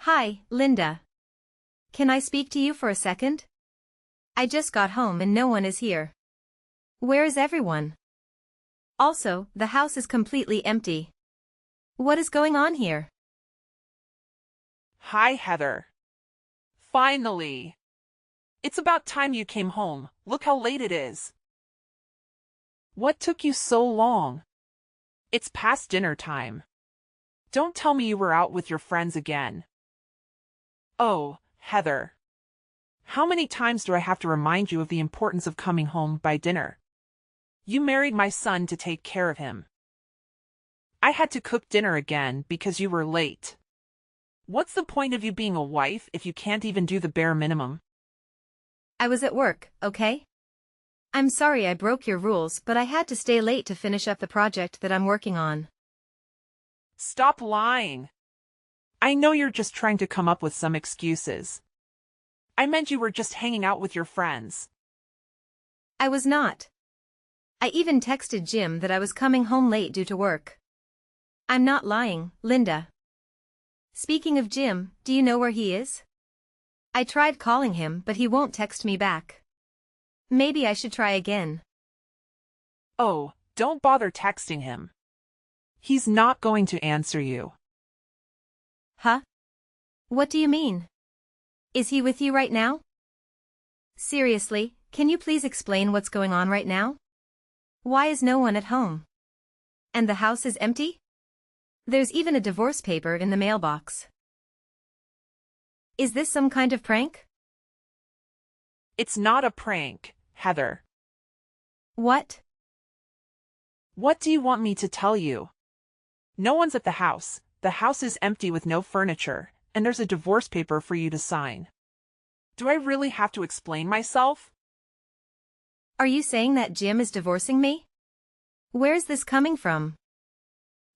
Hi, Linda. Can I speak to you for a second? I just got home and no one is here. Where is everyone? Also, the house is completely empty. What is going on here? Hi, Heather. Finally. It's about time you came home. Look how late it is. What took you so long? It's past dinner time. Don't tell me you were out with your friends again. Oh, Heather. How many times do I have to remind you of the importance of coming home by dinner? You married my son to take care of him. I had to cook dinner again because you were late. What's the point of you being a wife if you can't even do the bare minimum? I was at work, okay? I'm sorry I broke your rules, but I had to stay late to finish up the project that I'm working on. Stop lying. I know you're just trying to come up with some excuses. I meant you were just hanging out with your friends. I was not. I even texted Jim that I was coming home late due to work. I'm not lying, Linda. Speaking of Jim, do you know where he is? I tried calling him but he won't text me back. Maybe I should try again. Oh, don't bother texting him. He's not going to answer you. Huh? What do you mean? Is he with you right now? Seriously, can you please explain what's going on right now? Why is no one at home? And the house is empty? There's even a divorce paper in the mailbox. Is this some kind of prank? It's not a prank, Heather. What? What do you want me to tell you? No one's at the house is empty with no furniture, and there's a divorce paper for you to sign. Do I really have to explain myself? Are you saying that Jim is divorcing me? Where's this coming from?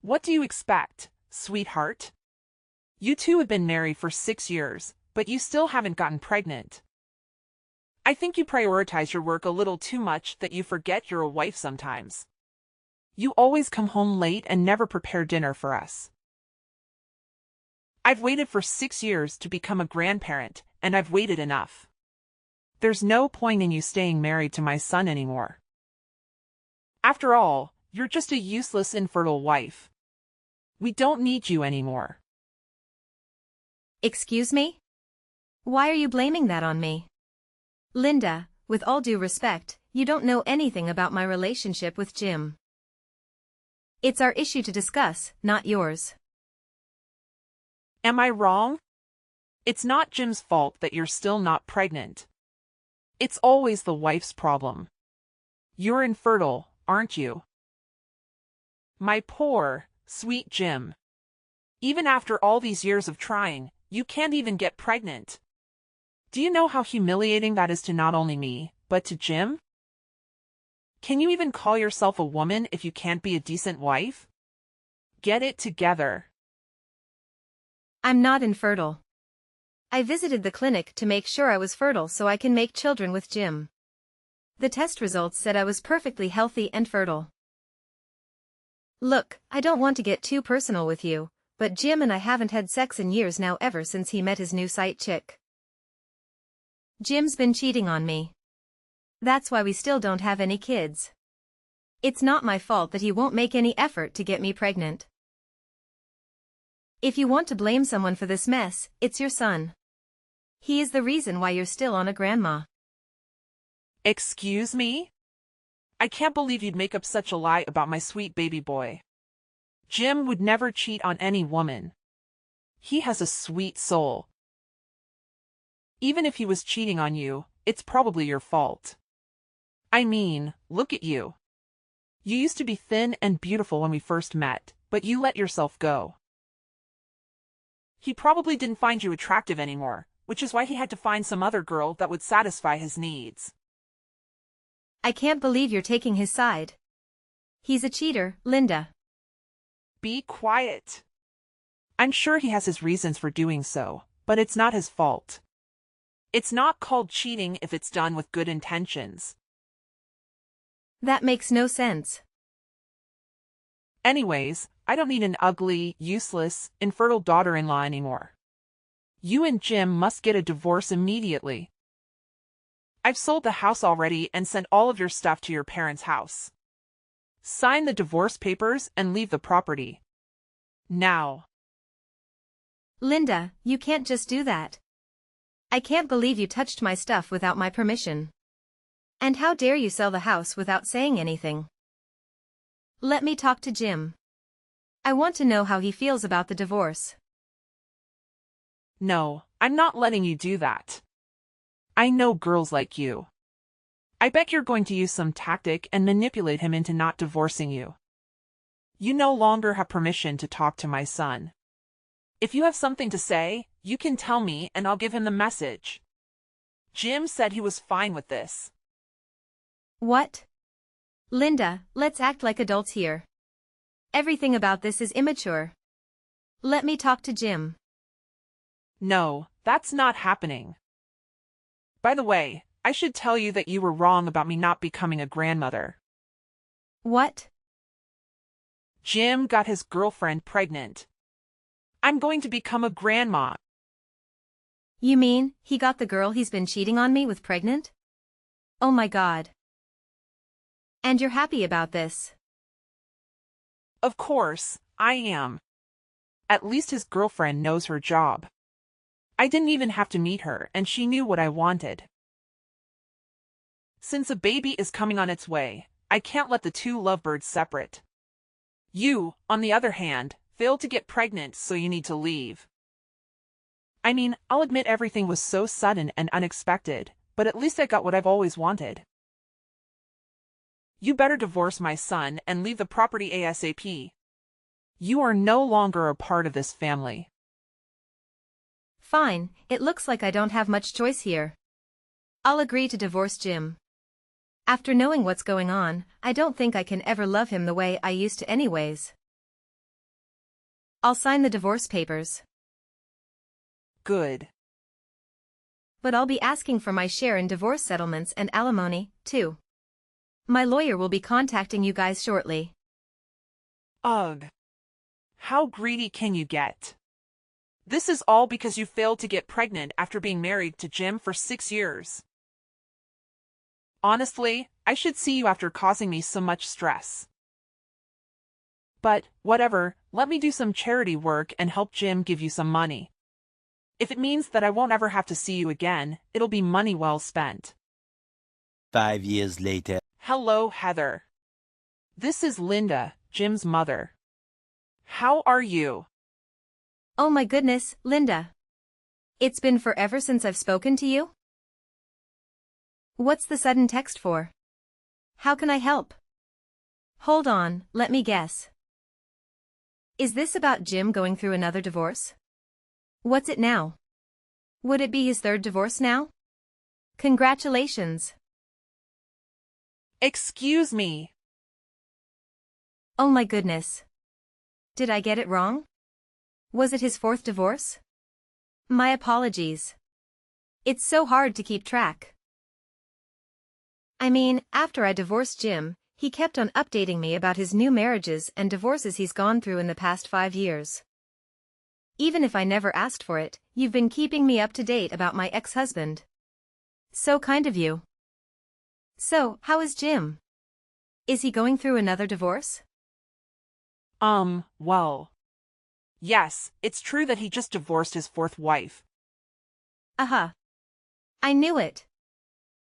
What do you expect, sweetheart? You two have been married for 6 years, but you still haven't gotten pregnant. I think you prioritize your work a little too much that you forget you're a wife sometimes. You always come home late and never prepare dinner for us. I've waited for 6 years to become a grandparent, and I've waited enough. There's no point in you staying married to my son anymore. After all, you're just a useless, infertile wife. We don't need you anymore. Excuse me? Why are you blaming that on me? Linda, with all due respect, you don't know anything about my relationship with Jim. It's our issue to discuss, not yours. Am I wrong? It's not Jim's fault that you're still not pregnant. It's always the wife's problem. You're infertile, aren't you? My poor, sweet Jim. Even after all these years of trying, you can't even get pregnant. Do you know how humiliating that is to not only me, but to Jim? Can you even call yourself a woman if you can't be a decent wife? Get it together. I'm not infertile. I visited the clinic to make sure I was fertile so I can make children with Jim. The test results said I was perfectly healthy and fertile. Look, I don't want to get too personal with you, but Jim and I haven't had sex in years now ever since he met his new side chick. Jim's been cheating on me. That's why we still don't have any kids. It's not my fault that he won't make any effort to get me pregnant. If you want to blame someone for this mess, it's your son. He is the reason why you're still on a grandma. Excuse me? I can't believe you'd make up such a lie about my sweet baby boy. Jim would never cheat on any woman. He has a sweet soul. Even if he was cheating on you, it's probably your fault. I mean, look at you. You used to be thin and beautiful when we first met, but you let yourself go. He probably didn't find you attractive anymore, which is why he had to find some other girl that would satisfy his needs. I can't believe you're taking his side. He's a cheater, Linda. Be quiet. I'm sure he has his reasons for doing so, but it's not his fault. It's not called cheating if it's done with good intentions. That makes no sense. Anyways, I don't need an ugly, useless, infertile daughter-in-law anymore. You and Jim must get a divorce immediately. I've sold the house already and sent all of your stuff to your parents' house. Sign the divorce papers and leave the property. Now. Linda, you can't just do that. I can't believe you touched my stuff without my permission. And how dare you sell the house without saying anything? Let me talk to Jim. I want to know how he feels about the divorce. No, I'm not letting you do that. I know girls like you. I bet you're going to use some tactic and manipulate him into not divorcing you. You no longer have permission to talk to my son. If you have something to say, you can tell me and I'll give him the message. Jim said he was fine with this. What? Linda, let's act like adults here. Everything about this is immature. Let me talk to Jim. No, that's not happening. By the way, I should tell you that you were wrong about me not becoming a grandmother. What? Jim got his girlfriend pregnant. I'm going to become a grandma. You mean, he got the girl he's been cheating on me with pregnant? Oh my God. And you're happy about this? Of course, I am. At least his girlfriend knows her job. I didn't even have to meet her, and she knew what I wanted. Since a baby is coming on its way, I can't let the two lovebirds separate. You, on the other hand, failed to get pregnant, so you need to leave. I mean, I'll admit everything was so sudden and unexpected, but at least I got what I've always wanted. You better divorce my son and leave the property ASAP. You are no longer a part of this family. Fine, it looks like I don't have much choice here. I'll agree to divorce Jim. After knowing what's going on, I don't think I can ever love him the way I used to anyways. I'll sign the divorce papers. Good. But I'll be asking for my share in divorce settlements and alimony, too. My lawyer will be contacting you guys shortly. Ugh. How greedy can you get? This is all because you failed to get pregnant after being married to Jim for 6 years. Honestly, I should see you after causing me so much stress. But, whatever, let me do some charity work and help Jim give you some money. If it means that I won't ever have to see you again, it'll be money well spent. 5 years later. Hello, Heather. This is Linda, Jim's mother. How are you? Oh my goodness, Linda. It's been forever since I've spoken to you? What's the sudden text for? How can I help? Hold on, let me guess. Is this about Jim going through another divorce? What's it now? Would it be his third divorce now? Congratulations. Excuse me. Oh my goodness. Did I get it wrong? Was it his fourth divorce? My apologies. It's so hard to keep track. I mean, after I divorced Jim, he kept on updating me about his new marriages and divorces he's gone through in the past 5 years. Even if I never asked for it, you've been keeping me up to date about my ex-husband. So kind of you. So, how is Jim? Is he going through another divorce? Well. Yes, it's true that he just divorced his fourth wife. Uh-huh. I knew it.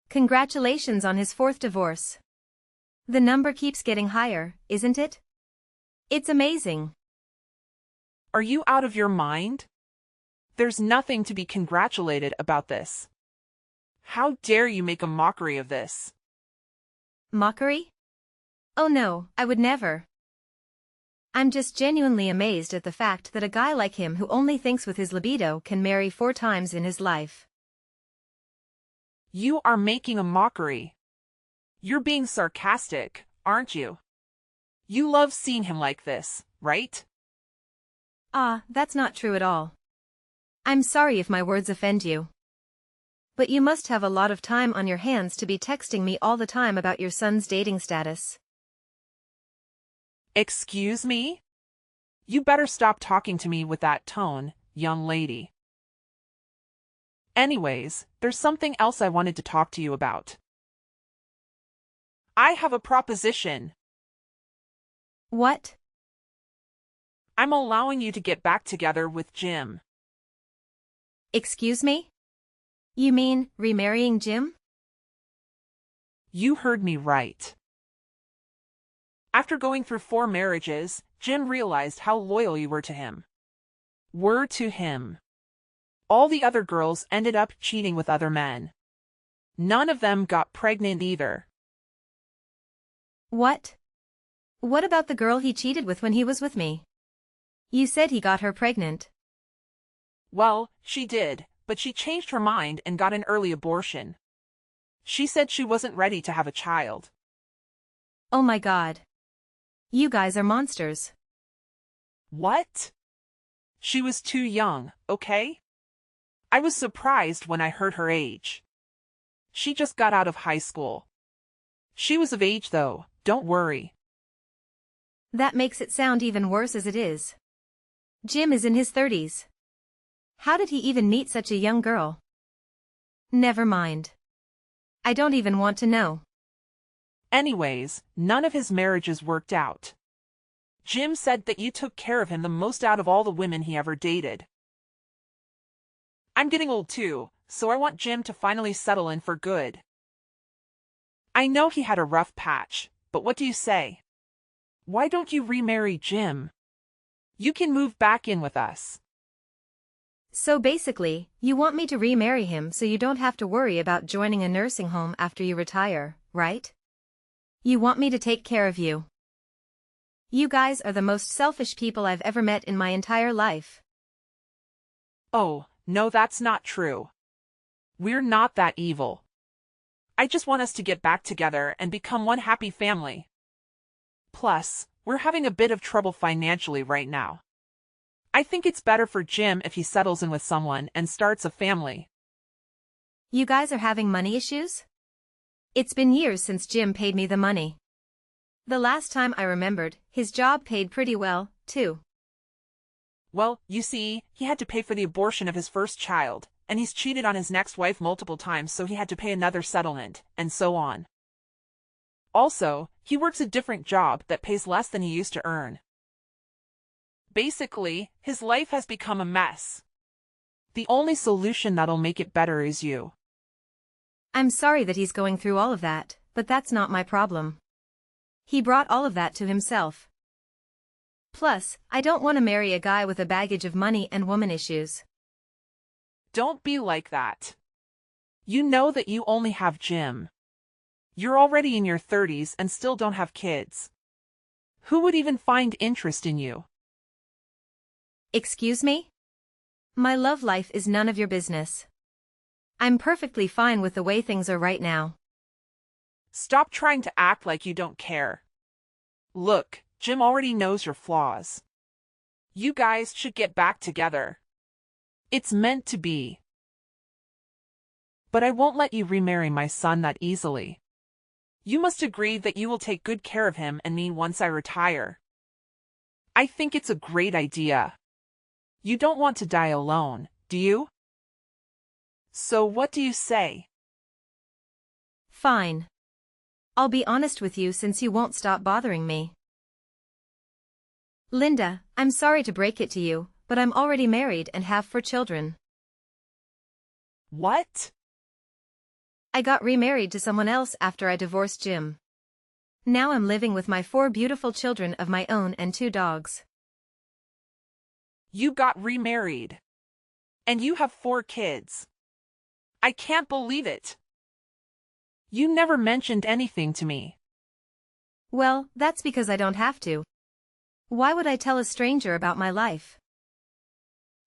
Congratulations on his fourth divorce. The number keeps getting higher, isn't it? It's amazing. Are you out of your mind? There's nothing to be congratulated about this. How dare you make a mockery of this? Mockery? Oh no, I would never. I'm just genuinely amazed at the fact that a guy like him who only thinks with his libido can marry 4 times in his life. You are making a mockery. You're being sarcastic, aren't you? You love seeing him like this, right? Ah, that's not true at all. I'm sorry if my words offend you. But you must have a lot of time on your hands to be texting me all the time about your son's dating status. Excuse me? You better stop talking to me with that tone, young lady. Anyways, there's something else I wanted to talk to you about. I have a proposition. What? I'm allowing you to get back together with Jim. Excuse me? You mean remarrying Jim? You heard me right. After going through 4 marriages, Jim realized how loyal you were to him. All the other girls ended up cheating with other men. None of them got pregnant either. What? What about the girl he cheated with when he was with me? You said he got her pregnant. Well, she did, but she changed her mind and got an early abortion. She said she wasn't ready to have a child. Oh my God. You guys are monsters. What? She was too young, okay? I was surprised when I heard her age. She just got out of high school. She was of age though, don't worry. That makes it sound even worse as it is. Jim is in his 30s. How did he even meet such a young girl? Never mind. I don't even want to know. Anyways, none of his marriages worked out. Jim said that you took care of him the most out of all the women he ever dated. I'm getting old too, so I want Jim to finally settle in for good. I know he had a rough patch, but what do you say? Why don't you remarry Jim? You can move back in with us. So basically, you want me to remarry him so you don't have to worry about joining a nursing home after you retire, right? You want me to take care of you. You guys are the most selfish people I've ever met in my entire life. Oh, no, that's not true. We're not that evil. I just want us to get back together and become one happy family. Plus, we're having a bit of trouble financially right now. I think it's better for Jim if he settles in with someone and starts a family. You guys are having money issues? It's been years since Jim paid me the money. The last time I remembered, his job paid pretty well, too. Well, you see, he had to pay for the abortion of his first child, and he's cheated on his next wife multiple times, so he had to pay another settlement, and so on. Also, he works a different job that pays less than he used to earn. Basically, his life has become a mess. The only solution that'll make it better is you. I'm sorry that he's going through all of that, but that's not my problem. He brought all of that to himself. Plus, I don't want to marry a guy with a baggage of money and woman issues. Don't be like that. You know that you only have Jim. You're already in your 30s and still don't have kids. Who would even find interest in you? Excuse me? My love life is none of your business. I'm perfectly fine with the way things are right now. Stop trying to act like you don't care. Look, Jim already knows your flaws. You guys should get back together. It's meant to be. But I won't let you remarry my son that easily. You must agree that you will take good care of him and me once I retire. I think it's a great idea. You don't want to die alone, do you? So what do you say? Fine. I'll be honest with you since you won't stop bothering me. Linda, I'm sorry to break it to you, but I'm already married and have 4 children. What? I got remarried to someone else after I divorced Jim. Now I'm living with my 4 beautiful children of my own and 2 dogs. You got remarried. And you have 4 kids. I can't believe it. You never mentioned anything to me. Well, that's because I don't have to. Why would I tell a stranger about my life?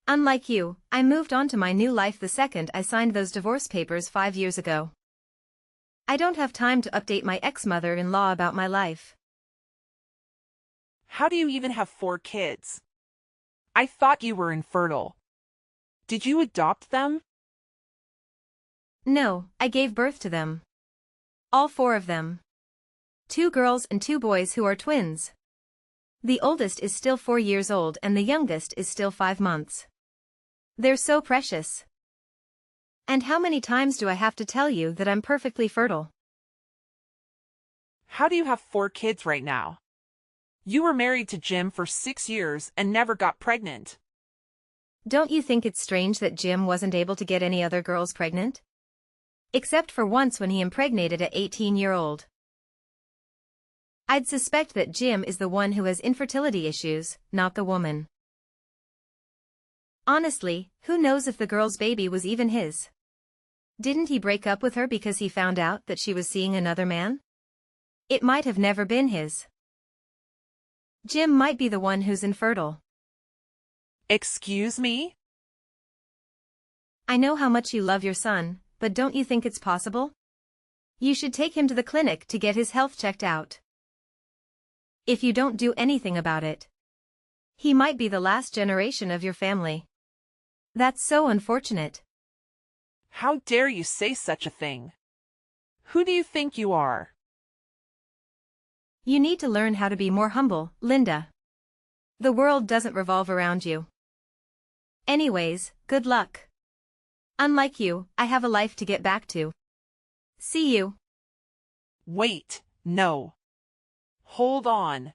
Unlike you, I moved on to my new life the second I signed those divorce papers 5 years ago. I don't have time to update my ex-mother-in-law about my life. How do you even have 4 kids? I thought you were infertile. Did you adopt them? No, I gave birth to them. All 4 of them. 2 girls and 2 boys who are twins. The oldest is still 4 years old and the youngest is still 5 months. They're so precious. And how many times do I have to tell you that I'm perfectly fertile? How do you have 4 kids right now? You were married to Jim for 6 years and never got pregnant. Don't you think it's strange that Jim wasn't able to get any other girls pregnant? Except for once when he impregnated an 18-year-old. I'd suspect that Jim is the one who has infertility issues, not the woman. Honestly, who knows if the girl's baby was even his? Didn't he break up with her because he found out that she was seeing another man? It might have never been his. Jim might be the one who's infertile. Excuse me? I know how much you love your son, but don't you think it's possible? You should take him to the clinic to get his health checked out. If you don't do anything about it, he might be the last generation of your family. That's so unfortunate. How dare you say such a thing? Who do you think you are? You need to learn how to be more humble, Linda. The world doesn't revolve around you. Anyways, good luck. Unlike you, I have a life to get back to. See you. Wait, no. Hold on.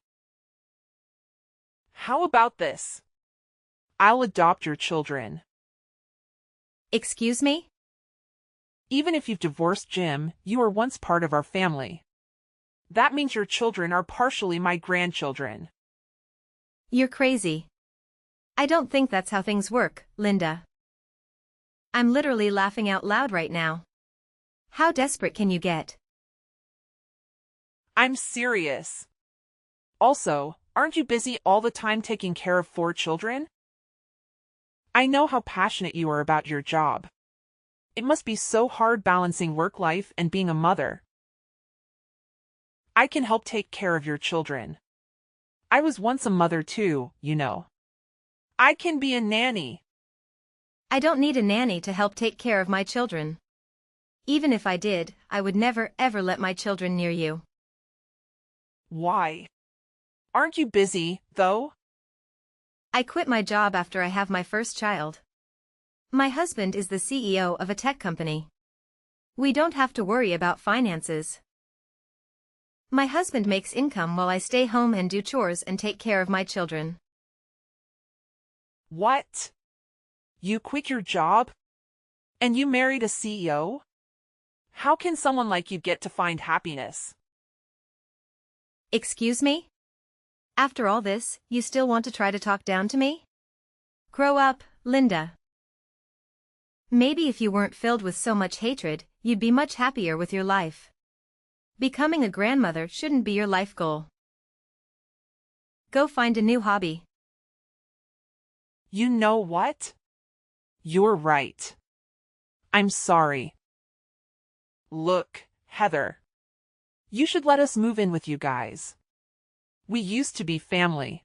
How about this? I'll adopt your children. Excuse me? Even if you've divorced Jim, you were once part of our family. That means your children are partially my grandchildren. You're crazy. I don't think that's how things work, Linda. I'm literally laughing out loud right now. How desperate can you get? I'm serious. Also, aren't you busy all the time taking care of 4 children? I know how passionate you are about your job. It must be so hard balancing work life and being a mother. I can help take care of your children. I was once a mother too, you know. I can be a nanny. I don't need a nanny to help take care of my children. Even if I did, I would never ever let my children near you. Why? Aren't you busy, though? I quit my job after I have my first child. My husband is the CEO of a tech company. We don't have to worry about finances. My husband makes income while I stay home and do chores and take care of my children. What? You quit your job? And you married a CEO? How can someone like you get to find happiness? Excuse me? After all this, you still want to try to talk down to me? Grow up, Linda. Maybe if you weren't filled with so much hatred, you'd be much happier with your life. Becoming a grandmother shouldn't be your life goal. Go find a new hobby. You know what? You're right. I'm sorry. Look, Heather. You should let us move in with you guys. We used to be family.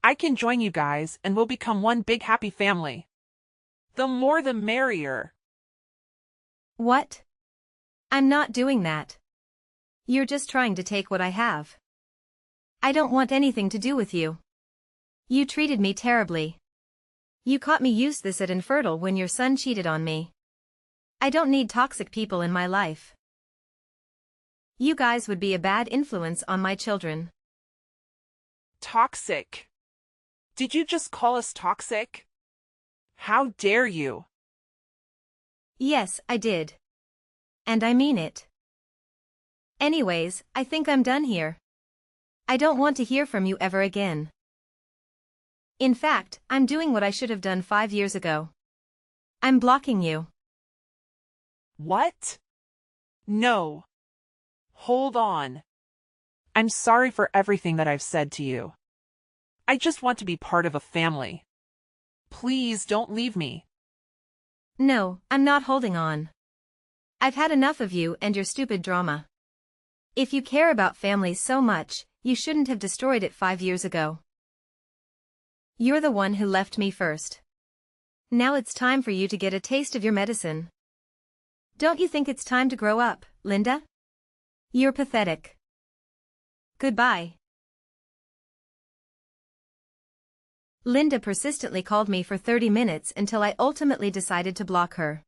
I can join you guys and we'll become one big happy family. The more the merrier. What? I'm not doing that. You're just trying to take what I have. I don't want anything to do with you. You treated me terribly. You caught me use this at infertile when your son cheated on me. I don't need toxic people in my life. You guys would be a bad influence on my children. Toxic. Did you just call us toxic? How dare you? Yes, I did. And I mean it. Anyways, I think I'm done here. I don't want to hear from you ever again. In fact, I'm doing what I should have done 5 years ago. I'm blocking you. What? No. Hold on. I'm sorry for everything that I've said to you. I just want to be part of a family. Please don't leave me. No, I'm not holding on. I've had enough of you and your stupid drama. If you care about families so much, you shouldn't have destroyed it 5 years ago. You're the one who left me first. Now it's time for you to get a taste of your medicine. Don't you think it's time to grow up, Linda? You're pathetic. Goodbye. Linda persistently called me for 30 minutes until I ultimately decided to block her.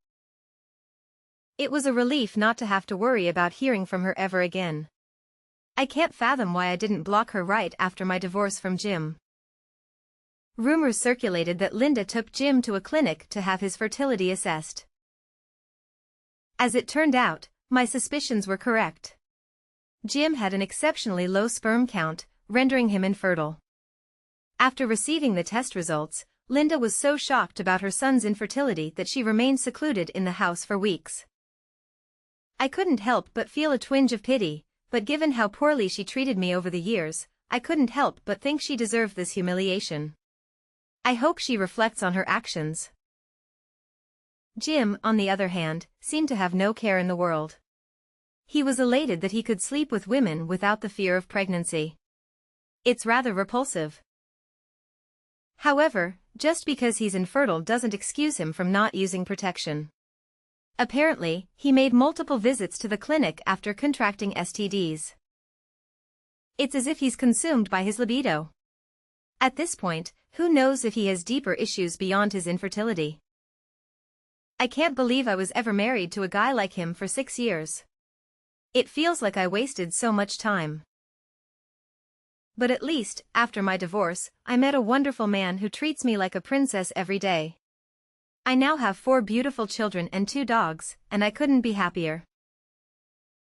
It was a relief not to have to worry about hearing from her ever again. I can't fathom why I didn't block her right after my divorce from Jim. Rumors circulated that Linda took Jim to a clinic to have his fertility assessed. As it turned out, my suspicions were correct. Jim had an exceptionally low sperm count, rendering him infertile. After receiving the test results, Linda was so shocked about her son's infertility that she remained secluded in the house for weeks. I couldn't help but feel a twinge of pity, but given how poorly she treated me over the years, I couldn't help but think she deserved this humiliation. I hope she reflects on her actions. Jim, on the other hand, seemed to have no care in the world. He was elated that he could sleep with women without the fear of pregnancy. It's rather repulsive. However, just because he's infertile doesn't excuse him from not using protection. Apparently, he made multiple visits to the clinic after contracting STDs. It's as if he's consumed by his libido. At this point, who knows if he has deeper issues beyond his infertility? I can't believe I was ever married to a guy like him for 6 years. It feels like I wasted so much time. But at least, after my divorce, I met a wonderful man who treats me like a princess every day. I now have 4 beautiful children and 2 dogs, and I couldn't be happier.